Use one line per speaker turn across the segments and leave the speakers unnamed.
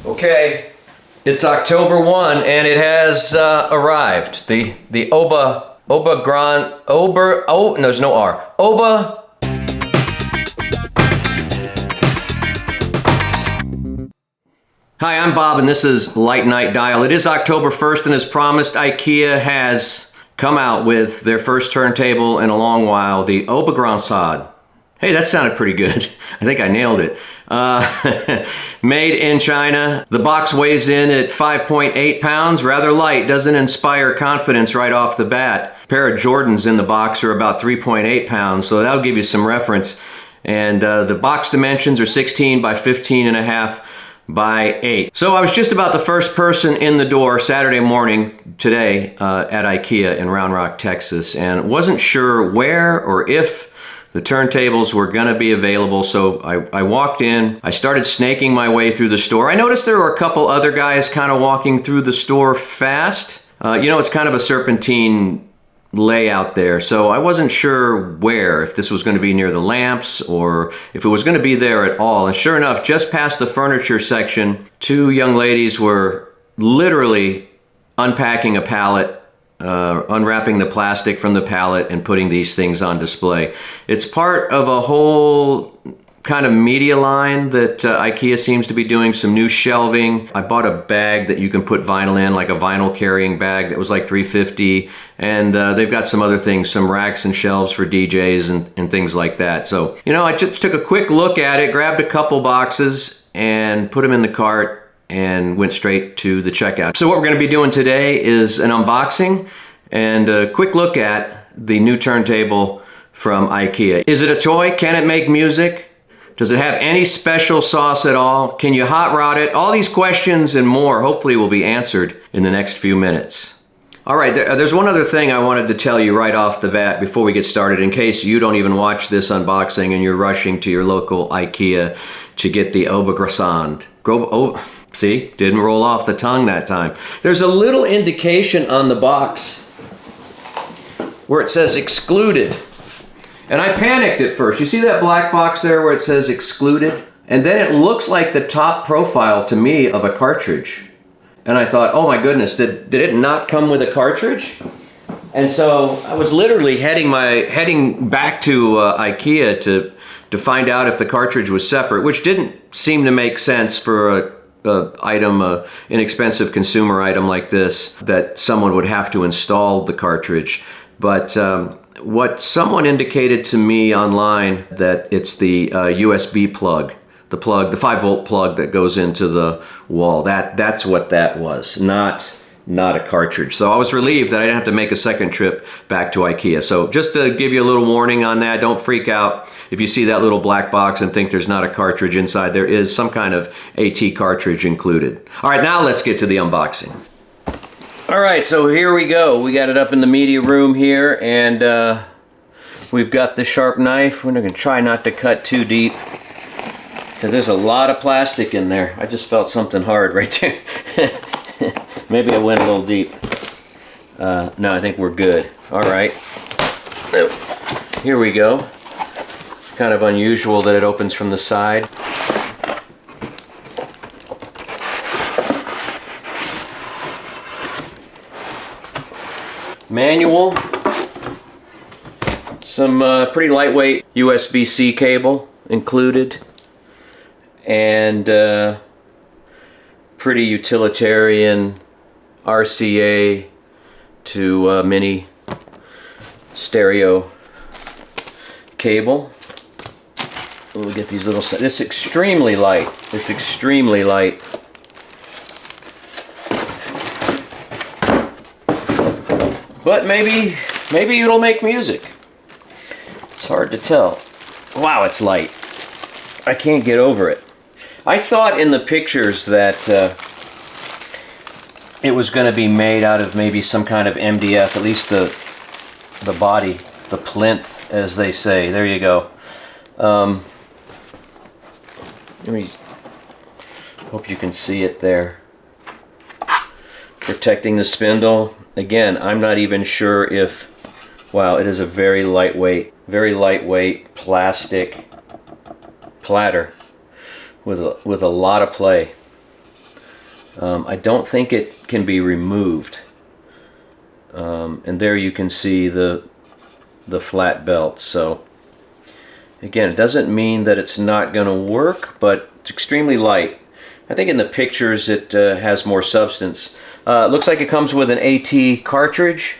Okay, it's October 1 and it has arrived. The Obagran, no, there's no R. Hi, I'm Bob and this is Light Night Dial. It is October 1st and as promised, IKEA has come out with their first turntable in a long while, the Obagran Sod. Hey, that sounded pretty good. I think I nailed it. Made in China. The box weighs in at 5.8 pounds, rather light, doesn't inspire confidence right off the bat. A pair of Jordans in the box are about 3.8 pounds, so that'll give you some reference. And the box dimensions are 16 by 15 and a half by 8. So I was just about the first person in the door Saturday morning today at IKEA in Round Rock, Texas, and wasn't sure where or if the turntables were going to be available, so I walked in. I started snaking my way through the store. I noticed there were a couple other guys kind of walking through the store fast. You know, it's kind of a serpentine layout there, so I wasn't sure where, if this was going to be near the lamps or if it was going to be there at all. And sure enough, just past the furniture section, two young ladies were literally unpacking a pallet, unwrapping the plastic from the pallet and putting these things on display. It's part of a whole kind of media line that IKEA seems to be doing, some new shelving. I bought a bag that you can put vinyl in, like a vinyl carrying bag that was like $3.50, and they've got some other things, some racks and shelves for DJs and things like that. So, you know, I just took a quick look at it, grabbed a couple boxes and put them in the cart and went straight to the checkout. So what we're going to be doing today is an unboxing and a quick look at the new turntable from IKEA. Is it a toy? Can it make music? Does it have any special sauce at all? Can you hot rod it? All these questions and more hopefully will be answered in the next few minutes. All right, there's one other thing I wanted to tell you right off the bat before we get started, in case you don't even watch this unboxing and you're rushing to your local IKEA to get the Obagran. See, didn't roll off the tongue that time. There's a little indication on the box where it says excluded. And I panicked at first. You see that black box there where it says excluded? And then it looks like the top profile to me of a cartridge. And I thought, oh my goodness, did it not come with a cartridge? And so I was literally heading back to IKEA to find out if the cartridge was separate, which didn't seem to make sense for an inexpensive consumer item like this, that someone would have to install the cartridge. But what someone indicated to me online, that it's the USB plug, the 5-volt plug that goes into the wall. That's what that was, not a cartridge. So I was relieved that I didn't have to make a second trip back to IKEA. So just to give you a little warning on that, don't freak out if you see that little black box and think there's not a cartridge inside. There is some kind of AT cartridge included. All right, now let's get to the unboxing. All right, so here we go. We got it up in the media room here, and we've got the sharp knife. We're going to try not to cut too deep because there's a lot of plastic in there. I just felt something hard right there. Maybe I went a little deep. No, I think we're good. All right. Here we go. Kind of unusual that it opens from the side. Manual. Some pretty lightweight USB-C cable included. And pretty utilitarian RCA to mini stereo cable. We'll get these little. It's extremely light. It's extremely light. But maybe it'll make music. It's hard to tell. Wow, it's light. I can't get over it. I thought in the pictures that it was going to be made out of maybe some kind of MDF, at least the body, the plinth, as they say. There you go. Let me hope you can see it there. Protecting the spindle. Again, I'm not even sure if, wow, it is a very lightweight plastic platter with a lot of play. I don't think it can be removed. And there you can see the flat belt. So again, it doesn't mean that it's not going to work, but it's extremely light. I think in the pictures it has more substance. It looks like it comes with an AT cartridge.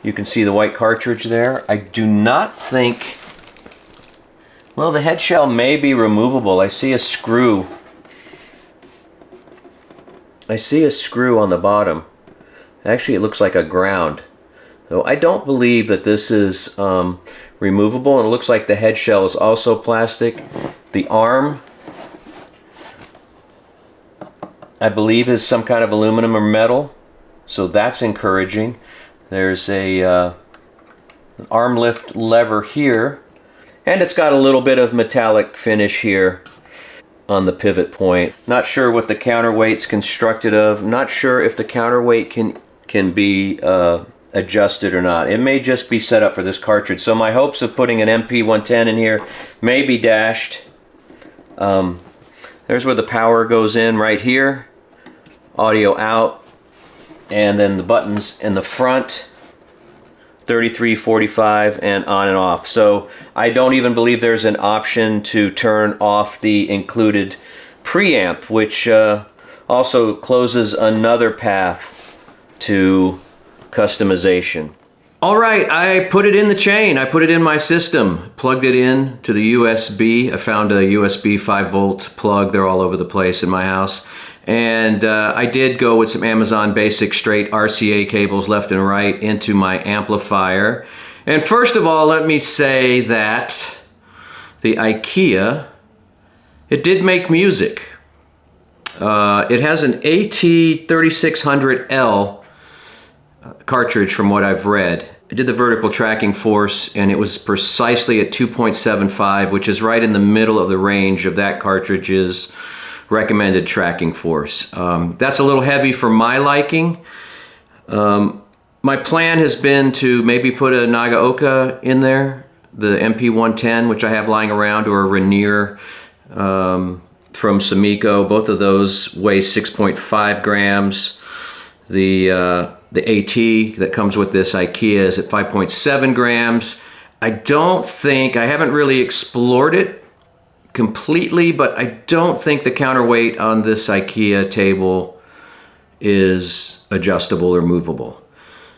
You can see the white cartridge there. I do not think... Well, the head shell may be removable. I see a screw. I see a screw on the bottom. Actually, it looks like a ground. So I don't believe that this is removable. And it looks like the head shell is also plastic. The arm, I believe, is some kind of aluminum or metal. So that's encouraging. There's an arm lift lever here. And it's got a little bit of metallic finish here on the pivot point. Not sure what the counterweight's constructed of. Not sure if the counterweight can be adjusted or not. It may just be set up for this cartridge. So my hopes of putting an MP110 in here may be dashed. There's where the power goes in right here. Audio out. And then the buttons in the front. 33, 45, and on and off. So I don't even believe there's an option to turn off the included preamp, which also closes another path to customization. All right, I put it in the chain. I put it in my system, plugged it in to the USB. I found a USB 5-volt plug. They're all over the place in my house. And I did go with some Amazon Basic straight RCA cables left and right into my amplifier. And first of all, let me say that the IKEA, it did make music. It has an AT3600L cartridge from what I've read. I did the vertical tracking force and it was precisely at 2.75, which is right in the middle of the range of that cartridge's recommended tracking force. That's a little heavy for my liking. My plan has been to maybe put a Nagaoka in there, the MP110, which I have lying around, or a Rainier from Sumiko. Both of those weigh 6.5 grams. The AT that comes with this IKEA is at 5.7 grams. I haven't really explored it completely, but I don't think the counterweight on this IKEA table is adjustable or movable.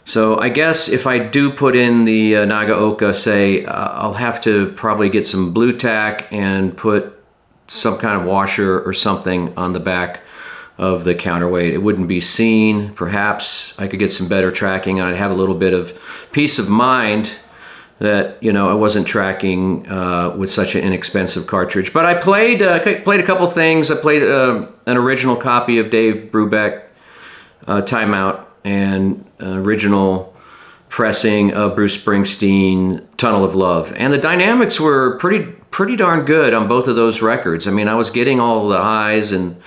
So I guess if I do put in the Nagaoka, say, I'll have to probably get some blue tack and put some kind of washer or something on the back of the counterweight. It wouldn't be seen. Perhaps I could get some better tracking and I'd have a little bit of peace of mind that, you know, I wasn't tracking with such an inexpensive cartridge. But I played a couple things. I played an original copy of Dave Brubeck, Timeout, and an original pressing of Bruce Springsteen, Tunnel of Love. And the dynamics were pretty darn good on both of those records. I mean, I was getting all the highs and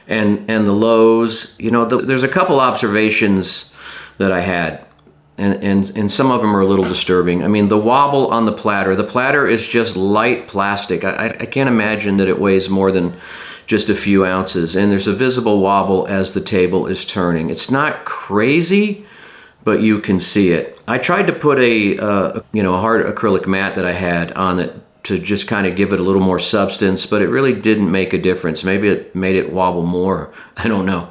the lows. You know, there's a couple observations that I had. And some of them are a little disturbing. I mean, the wobble on the platter is just light plastic. I can't imagine that it weighs more than just a few ounces. And there's a visible wobble as the table is turning. It's not crazy, but you can see it. I tried to put a hard acrylic mat that I had on it to just kind of give it a little more substance, but it really didn't make a difference. Maybe it made it wobble more. I don't know.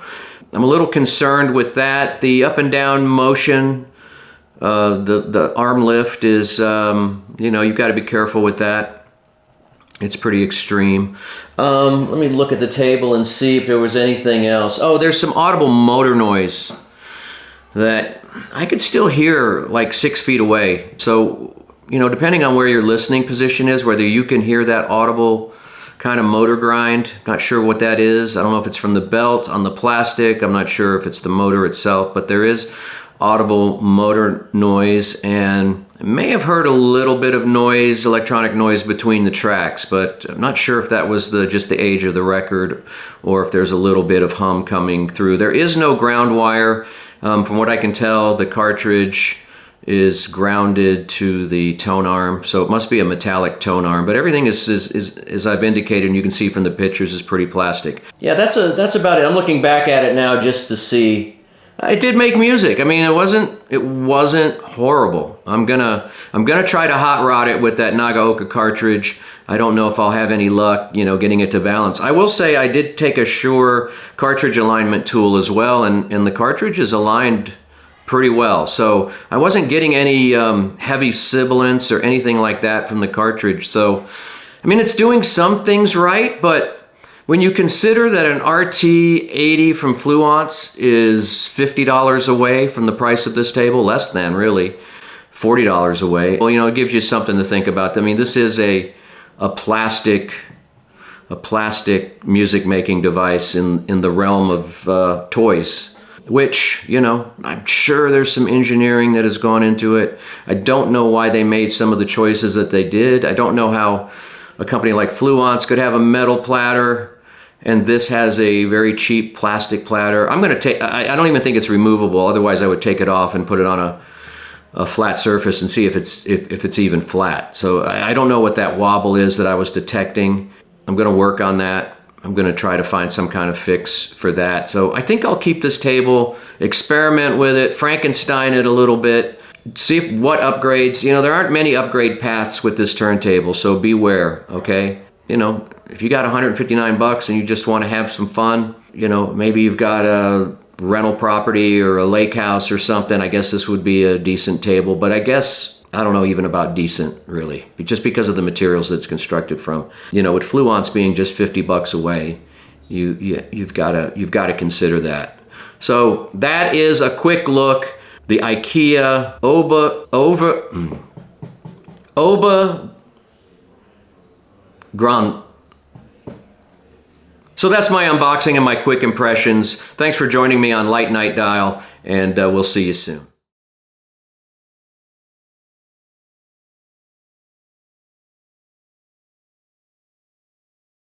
I'm a little concerned with that. The up and down motion, the arm lift is, you've got to be careful with that. It's pretty extreme. Let me look at the table and see if there was anything else. Oh, there's some audible motor noise that I could still hear like 6 feet away. So, depending on where your listening position is, whether you can hear that audible kind of motor grind, not sure what that is. I don't know if it's from the belt on the plastic. I'm not sure if it's the motor itself, but there is audible motor noise, and I may have heard a little bit of noise, electronic noise between the tracks, but I'm not sure if that was just the age of the record or if there's a little bit of hum coming through. There is no ground wire. From what I can tell, the cartridge is grounded to the tone arm, so it must be a metallic tone arm, but everything is as I've indicated, and you can see from the pictures, is pretty plastic. Yeah, that's about it. I'm looking back at it now just to see. It did make music. I mean, it wasn't horrible. I'm gonna try to hot rod it with that Nagaoka cartridge. I don't know if I'll have any luck, you know, getting it to balance. I will say I did take a Shure cartridge alignment tool as well, and the cartridge is aligned pretty well. So I wasn't getting any heavy sibilance or anything like that from the cartridge. So, I mean, it's doing some things right, but when you consider that an RT80 from Fluence is $50 away from the price of this table, less than really, $40 away, well, you know, it gives you something to think about. I mean, this is a plastic music making device in the realm of toys, which, you know, I'm sure there's some engineering that has gone into it. I don't know why they made some of the choices that they did. I don't know how a company like Fluence could have a metal platter and this has a very cheap plastic platter. I don't even think it's removable. Otherwise I would take it off and put it on a flat surface and see if it's even flat. So I don't know what that wobble is that I was detecting. I'm gonna work on that. I'm gonna try to find some kind of fix for that. So I think I'll keep this table, experiment with it, Frankenstein it a little bit, see what upgrades. You know, there aren't many upgrade paths with this turntable, so beware, okay? You know, if you got 159 bucks and you just wanna have some fun, you know, maybe you've got a rental property or a lake house or something, I guess this would be a decent table, but I guess, I don't know even about decent, really, just because of the materials that it's constructed from. You know, with Fluence being just 50 bucks away, you've got to consider that. So that is a quick look. The IKEA Obagran. So that's my unboxing and my quick impressions. Thanks for joining me on Light Night Dial, and we'll see you soon.